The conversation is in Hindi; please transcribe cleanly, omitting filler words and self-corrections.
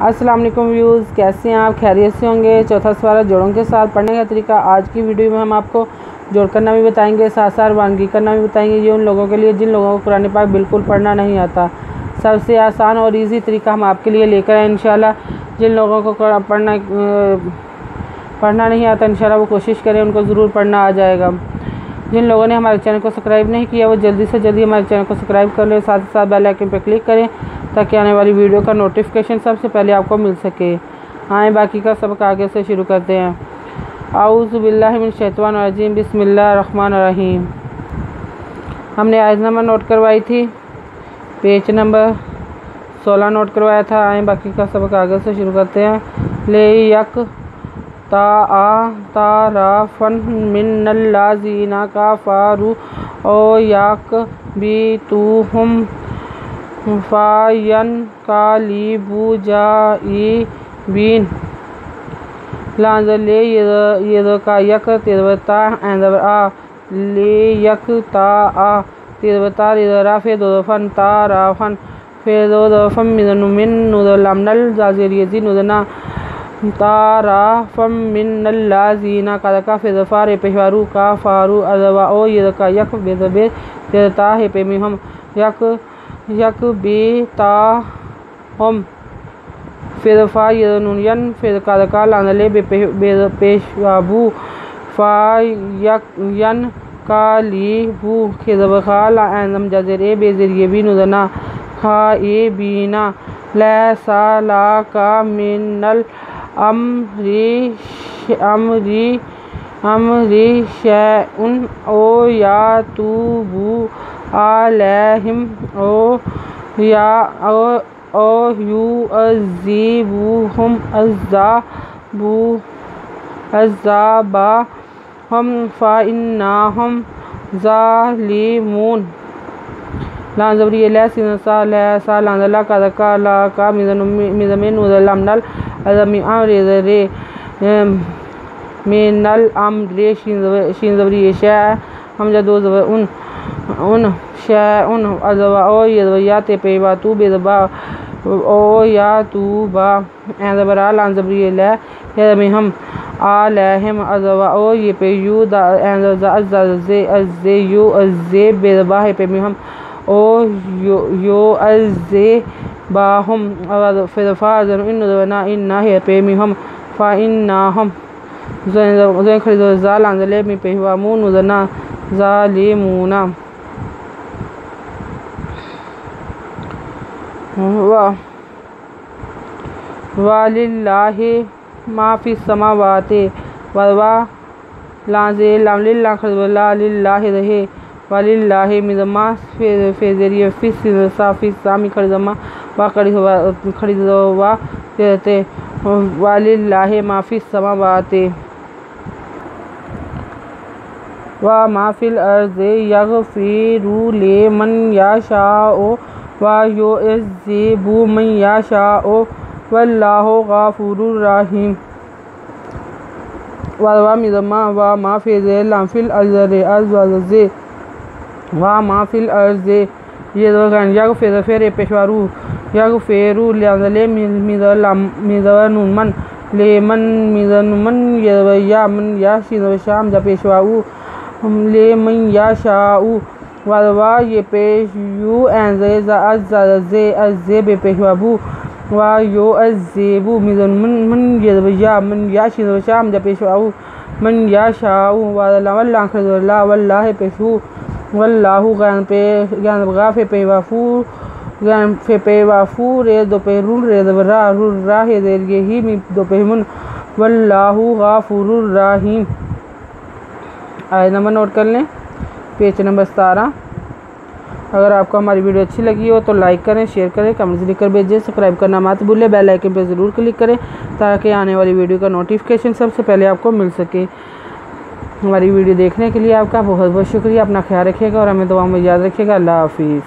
अस्सलाम वालेकुम व्यूज़, कैसे हैं आप? खैरियत से होंगे। चौथा सवाल जोड़ों के साथ पढ़ने का तरीका आज की वीडियो में हम आपको जोड़ करना भी बताएंगे, साथ साथ वानगी करना भी बताएंगे। ये उन लोगों के लिए जिन लोगों को कुरान पाक बिल्कुल पढ़ना नहीं आता। सबसे आसान और इजी तरीका हम आपके लिए लेकर आए इंशाल्लाह। जिन लोगों को पढ़ना नहीं आता इंशाल्लाह वो कोशिश करें, उनको ज़रूर पढ़ना आ जाएगा। जिन लोगों ने हमारे चैनल को सब्सक्राइब नहीं किया वो जल्दी से जल्दी हमारे चैनल को सब्सक्राइब कर लें, साथ ही साथ बेल आइकन पर क्लिक करें ताकि आने वाली वीडियो का नोटिफिकेशन सबसे पहले आपको मिल सके। आए बाकी का सबक आगे से शुरू करते हैं। आऊज़ु बिल्लाहि मिनश शैतानिर रजीम, बिस्मिल्लाहिर रहमानिर रहीम। हमने आयत नंबर नोट करवाई थी, पेज नंबर 16 नोट करवाया था। आए बाकी का सबक आगे से शुरू करते हैं। ले यक ताराफन मिनल्लाज़ीना काफ़रू ओ यक बितुहुम फ़ायन कालिबु जाइबिन लाज़ले यदका यक तिरवता एंदवरा ले यक ता तिरवता रिदरा फेदोफन ताराफन फेदोफम मिन नुदलमनल जाज़िरियज़ी नुदना ताराफम मिनल्लाज़ीना कादका फेदफार पेशवारू का फारू अदवा ओ यदका यक बेदबे यदता है पे हम यक बेता हम फेदफा यदनुयन फेदकादका लांदले पेशवाबू फा यन कालीबू खेदबखा ला एंदम जजरे बेजरिए भी नुदना खा ए बीना लैसा ला का मिनल अमरी शैउन ओ या तूबू अलैहिम ओ युअज़्ज़िबुहुम अज़्ज़ाबा हम फ़इन्नहुम ज़ालिमून लाज़बरी लैसा लैसा लाज़ला कादका ला का मिज़मिन उदलमनल अज़मी अमरे मिनल अमरे शिनज़बरी शै हम जदो ज़बर उन शैउन अज़वा ओ यदवया ते पेवा तू बेदबा ओ या तू बा एंदबरा लाज़बरी लै यदमी हम अलैहिम अज़वा ओ ये पे यू दा अज़्ज़े यू अज़्ज़े बेदबा है पे हम ओ यो अज़्ज़े बाहुम फ़िदफ़ाज़न इन्नुदवना इन्ना है पे हम फ़ा इन्ना हम ज़ों खरीदो ज़ालांज़ले मी पे हुआ मून उदना ज़ालिमूना वालिल्लाहि मा फ़िस समावाति वल्वा लाज़े लालिल्लाह खज़वला लिल्लाहि रहे वालिल्लाहि मिज़मा फ़ेज़रिया फ़िस साफ़िस सामी खरीदमा वा खरीदवा कहते वालिल्लाहि मा फ़िस समावाति वा मा फ़िल अर्ज़ि यग़फ़िरु लिमन यशाअ वा युअज़्ज़िबु मन यशाअ वल्लाहु गफ़ूरुर रहीम। वा मिज़मा वा मा फ़िल फ़िल अर्ज़ि वा मा फ़िल अर्ज़ि यग़फ़िर पेशवारू यग़फ़िरु लाज़ले मिज़नुमन लेमन मिज़नुमन यदवया मन याशिन शाम जा पेशवाऊ लेमन यशाअ वल्वा ये पेश यू एंज़े अज़्ज़े बे पेशवाबू वा यो अज़्ज़ेबू मिज़नुमन यदवया मन याशिन शाम जा पेशवाऊ मन यशाअ वल्लाह खज़वला वल्लाह पेशू वल्लाहु गाफ़े पेवाफू रे दोपेरुल रे दबरा रुर्रा हे देरिए ही मी दोपेमुन वल्लाहु गफ़ूरुर रहीम। आयत नंबर नोट कर लें, पेज नंबर 17। अगर आपको हमारी वीडियो अच्छी लगी हो तो लाइक करें, शेयर करें, कमेंट्स लिखकर भेजें, सब्सक्राइब करना मत भूलें, बेल आइकन पर ज़रूर क्लिक करें ताकि आने वाली वीडियो का नोटिफिकेशन सबसे पहले आपको मिल सके। हमारी वीडियो देखने के लिए आपका बहुत बहुत शुक्रिया। अपना ख्याल रखिएगा और हमें दुआ में याद रखिएगा। अल्लाह हाफ़िज़।